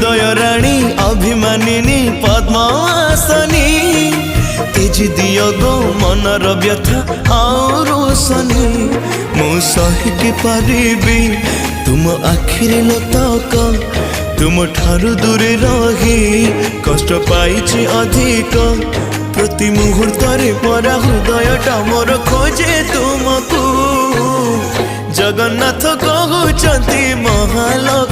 हृदय राणी अभिमानिनी पद्मासनी तेजी दियो गो मनर व्यथा आउ रोशनी मु सहिकी पारिबी तुम आखिरे लतक तुम ठारू दूरे रही कष्ट पाइछि अधिक प्रति मुहूर्त परा हृदयटा मोर खोजे तुमको जगन्नाथ कहउचंती महालोक